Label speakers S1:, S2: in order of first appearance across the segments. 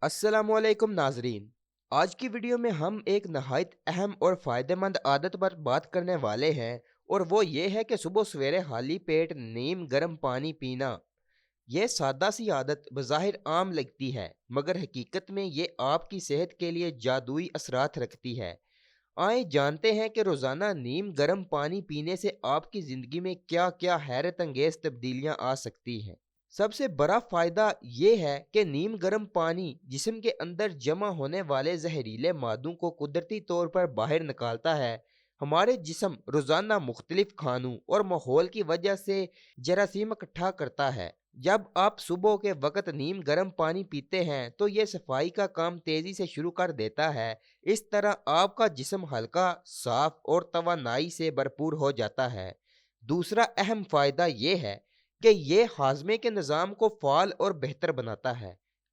S1: अस्सलामुअलैकुम नाजरीन। आज की वीडियो में हम एक नहायत अहम और फ़ायदेमंद आदत पर बात करने वाले हैं, और वो ये है कि सुबह सवेरे खाली पेट नीम गर्म पानी पीना। यह सादा सी आदत बज़ाहिर आम लगती है, मगर हकीकत में ये आपकी सेहत के लिए जादुई असरात रखती है। आए जानते हैं कि रोज़ाना नीम गर्म पानी पीने से आपकी ज़िंदगी में क्या क्या हैरत अंगेज़ तब्दीलियां आ सकती हैं। सबसे बड़ा फ़ायदा ये है कि नीम गर्म पानी जिस्म के अंदर जमा होने वाले जहरीले मादों को कुदरती तौर पर बाहर निकालता है। हमारे जिस्म रोज़ाना मुख्तलिफ खानों और माहौल की वजह से जरासीम इकट्ठा करता है। जब आप सुबह के वक्त नीम गर्म पानी पीते हैं तो ये सफाई का काम तेज़ी से शुरू कर देता है। इस तरह आपका जिस्म हल्का, साफ और तवानाई से भरपूर हो जाता है। दूसरा अहम फ़ायदा ये है कि ये हाजमे के निज़ाम को फ़ाल और बेहतर बनाता है।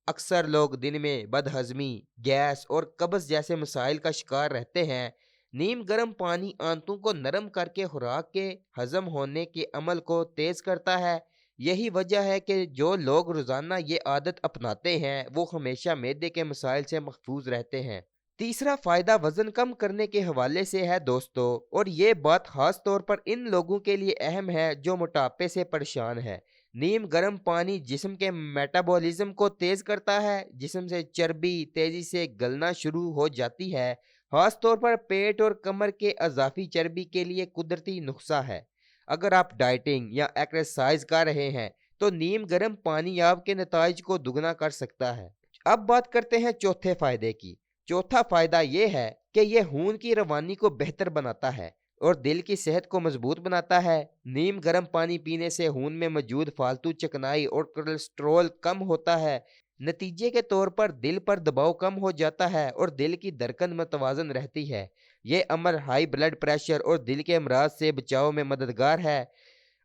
S1: अक्सर लोग दिन में बदहज़मी, गैस और कब्ज़ जैसे मसाइल का शिकार रहते हैं। नीम गर्म पानी आंतों को नरम करके खुराक के हज़म होने के अमल को तेज़ करता है। यही वजह है कि जो लोग रोज़ाना ये आदत अपनाते हैं वो हमेशा मैदे के मसाइल से महफूज रहते हैं। तीसरा फ़ायदा वज़न कम करने के हवाले से है दोस्तों, और ये बात ख़ास तौर पर इन लोगों के लिए अहम है जो मोटापे से परेशान है। नीम गर्म पानी जिस्म के मेटाबॉलिज्म को तेज़ करता है, जिस्म से चर्बी तेज़ी से गलना शुरू हो जाती है। ख़ास तौर पर पेट और कमर के अज़ाफ़ी चर्बी के लिए कुदरती नुस्खा है। अगर आप डाइटिंग या एक्सरसाइज कर रहे हैं तो नीम गर्म पानी आपके नताइज को दुगना कर सकता है। अब बात करते हैं चौथे फ़ायदे की। चौथा फ़ायदा ये है कि यह खून की रवानी को बेहतर बनाता है और दिल की सेहत को मजबूत बनाता है। नीम गर्म पानी पीने से खून में मौजूद फालतू चिकनाई और कोलेस्ट्रॉल कम होता है। नतीजे के तौर पर दिल पर दबाव कम हो जाता है और दिल की धड़कन मतवाजन रहती है। ये अमल हाई ब्लड प्रेशर और दिल के अमराज से बचाव में मददगार है।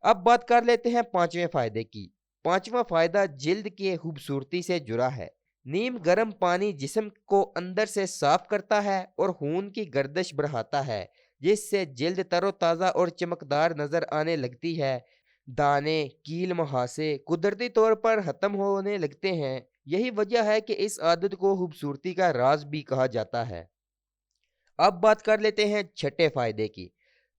S1: अब बात कर लेते हैं पांचवें फायदे की। पांचवा फायदा जिल्द की खूबसूरती से जुड़ा है। नीम गर्म पानी जिस्म को अंदर से साफ करता है और खून की गर्दिश बढ़ाता है, जिससे जिल्द तरोताज़ा और चमकदार नजर आने लगती है। दाने, कील, मुहासे कुदरती तौर पर खत्म होने लगते हैं। यही वजह है कि इस आदत को खूबसूरती का राज भी कहा जाता है। अब बात कर लेते हैं छठे फायदे की।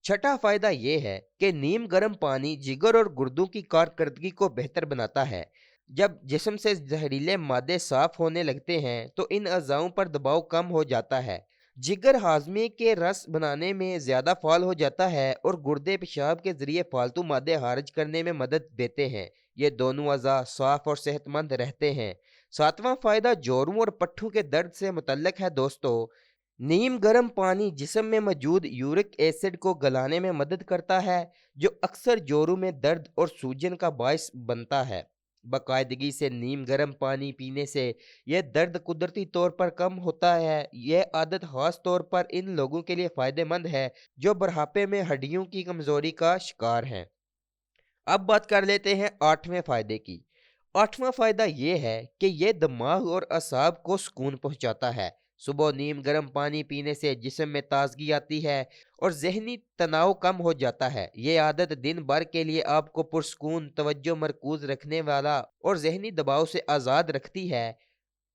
S1: छठा फायदा यह है कि नीम गर्म पानी जिगर और गुर्दों की कारकर्दगी को बेहतर बनाता है। जब जिस्म से जहरीले मादे साफ होने लगते हैं तो इन अज़ाओं पर दबाव कम हो जाता है। जिगर हाजमे के रस बनाने में ज़्यादा फाल हो जाता है और गुर्दे पेशाब के ज़रिए फालतू मादे खारिज करने में मदद देते हैं। ये दोनों अज़ा साफ और सेहतमंद रहते हैं। सातवां फ़ायदा जोड़ों और पट्ठों के दर्द से मुतल्लक है दोस्तों। नीम गर्म पानी जिस्म में मौजूद यूरिक एसिड को गलाने में मदद करता है, जो अक्सर जोड़ों में दर्द और सूजन का बायस बनता है। बाकायदगी से नीम गर्म पानी पीने से यह दर्द कुदरती तौर पर कम होता है। यह आदत खास तौर पर इन लोगों के लिए फ़ायदेमंद है जो बुढ़ापे में हड्डियों की कमज़ोरी का शिकार हैं। अब बात कर लेते हैं आठवें फायदे की। आठवां फायदा यह है कि यह दिमाग और असाब को सुकून पहुंचाता है। सुबह नीम गर्म पानी पीने से जिस्म में ताजगी आती है और जहनी तनाव कम हो जाता है। ये आदत दिन भर के लिए आपको पुरस्कून, तवज्जो मरकूज रखने वाला और जहनी दबाव से आज़ाद रखती है।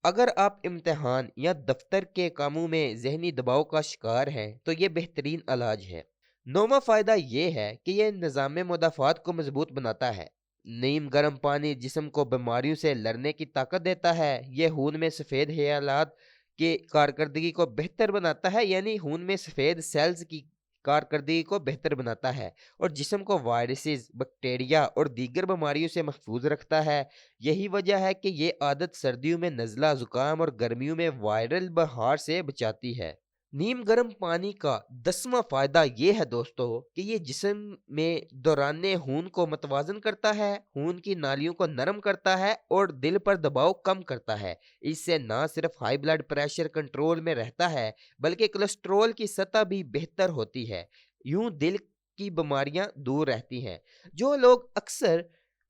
S1: अगर आप इम्तिहान या दफ्तर के कामों में जहनी दबाव का शिकार हैं तो ये बेहतरीन इलाज है। नौवां फ़ायदा ये है कि यह निज़ाम मुदाफ़ात को मजबूत बनाता है। नीम गर्म पानी जिस्म को बीमारियों से लड़ने की ताकत देता है। यह खून में सफ़ेद हयालात की कारकर्दगी को बेहतर बनाता है, यानी खून में सफ़ेद सेल्स की कारकर्दगी को बेहतर बनाता है और जिस्म को वायरसेस, बैक्टीरिया और दीगर बीमारियों से महफूज रखता है। यही वजह है कि ये आदत सर्दियों में नज़ला, ज़ुकाम और गर्मियों में वायरल बहार से बचाती है। नीम गर्म पानी का 10वां फायदा ये है दोस्तों कि ये जिस्म में दौरान खून को मतवाजन करता है, खून की नालियों को नरम करता है और दिल पर दबाव कम करता है। इससे ना सिर्फ हाई ब्लड प्रेशर कंट्रोल में रहता है, बल्कि कोलेस्ट्रॉल की सतह भी बेहतर होती है। यूं दिल की बीमारियां दूर रहती हैं। जो लोग अक्सर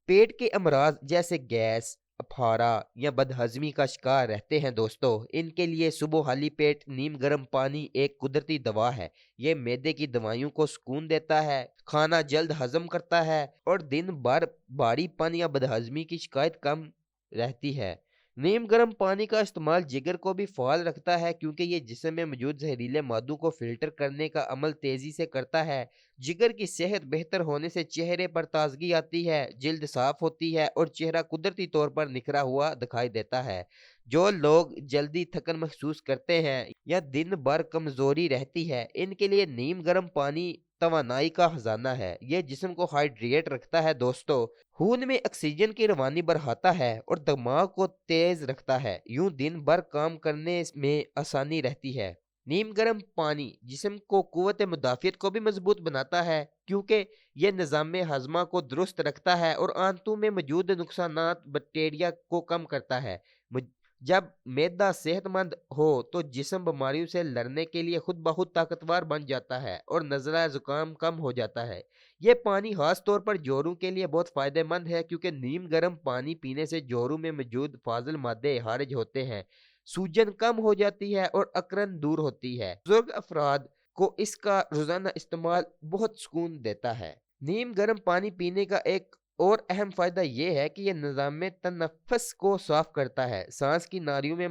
S1: पेट के अमराज जैसे गैस, अफारा या बदहजमी का शिकार रहते हैं दोस्तों, इनके लिए सुबह खाली पेट नीम गर्म पानी एक कुदरती दवा है। ये मैदे की दवाइयों को सुकून देता है, खाना जल्द हजम करता है और दिन भर भारीपन या बदहजमी की शिकायत कम रहती है। नीम गर्म पानी का इस्तेमाल जिगर को भी फ़ाल रखता है क्योंकि ये जिस्म में मौजूद जहरीले मादों को फ़िल्टर करने का अमल तेज़ी से करता है। जिगर की सेहत बेहतर होने से चेहरे पर ताज़गी आती है, जिल्द साफ़ होती है और चेहरा कुदरती तौर पर निखरा हुआ दिखाई देता है। जो लोग जल्दी थकन महसूस करते हैं या दिन भर कमज़ोरी रहती है, इनके लिए नीम गर्म पानी तवानाई का खजाना है। ये जिस्म को हाइड्रेट रखता है दोस्तों। खून में ऑक्सीजन की रवानी बढ़ाता है और दिमाग को तेज रखता है। यूं दिन भर काम करने में आसानी रहती है। नीम गर्म पानी जिस्म को कुव्वत मुदाफ़ियत को भी मजबूत बनाता है क्योंकि यह निज़ाम हज़मा को दुरुस्त रखता है और आंतों में मौजूद नुकसानात बैक्टीरिया को कम करता है। मुझ- जब मैदा सेहतमंद हो तो जिस्म बीमारियों से लड़ने के लिए खुद ब खुद ताकतवर बन जाता है और नज़ला जुकाम कम हो जाता है। ये पानी खास तौर पर जोड़ों के लिए बहुत फायदेमंद है क्योंकि नीम गर्म पानी पीने से जोड़ों में मौजूद फाजिल मादे खारिज होते हैं, सूजन कम हो जाती है और अकरन दूर होती है। बुजुर्ग अफराद को इसका रोजाना इस्तेमाल बहुत सुकून देता है। नीम गर्म पानी पीने का एक और अहम फायदा यह है कि यह निज़ाम तनफ़्फ़ुस को साफ करता है। सांस की नालियों में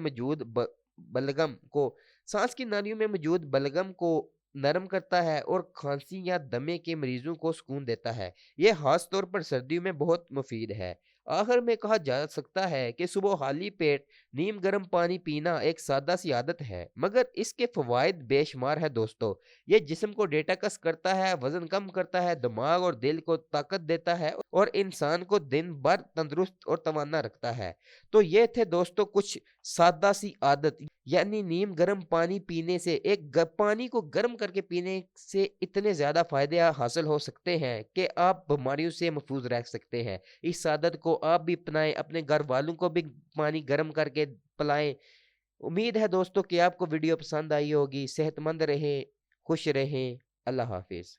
S1: मौजूद बलगम को नरम करता है और खांसी या दमे के मरीजों को सुकून देता है। यह खास तौर पर सर्दियों में बहुत मुफीद है। आखिर में कहा जा सकता है कि सुबह खाली पेट नीम गर्म पानी पीना एक सादा सी आदत है, मगर इसके फवायद बेशुमार है दोस्तों। ये जिस्म को डेटाकस करता है, वजन कम करता है, दिमाग और दिल को ताकत देता है और इंसान को दिन भर तंदुरुस्त और तवाना रखता है। तो ये थे दोस्तों कुछ सादा सी आदत, यानी नीम गर्म पानी पीने से पानी को गर्म करके पीने से इतने ज्यादा फायदे हासिल हो सकते हैं कि आप बीमारियों से महफूज रह सकते हैं। इस आदत को आप भी अपनाएं, अपने घर वालों को भी पानी गर्म करके पिलाएं। उम्मीद है दोस्तों कि आपको वीडियो पसंद आई होगी। सेहतमंद रहें, खुश रहें। अल्लाह हाफिज।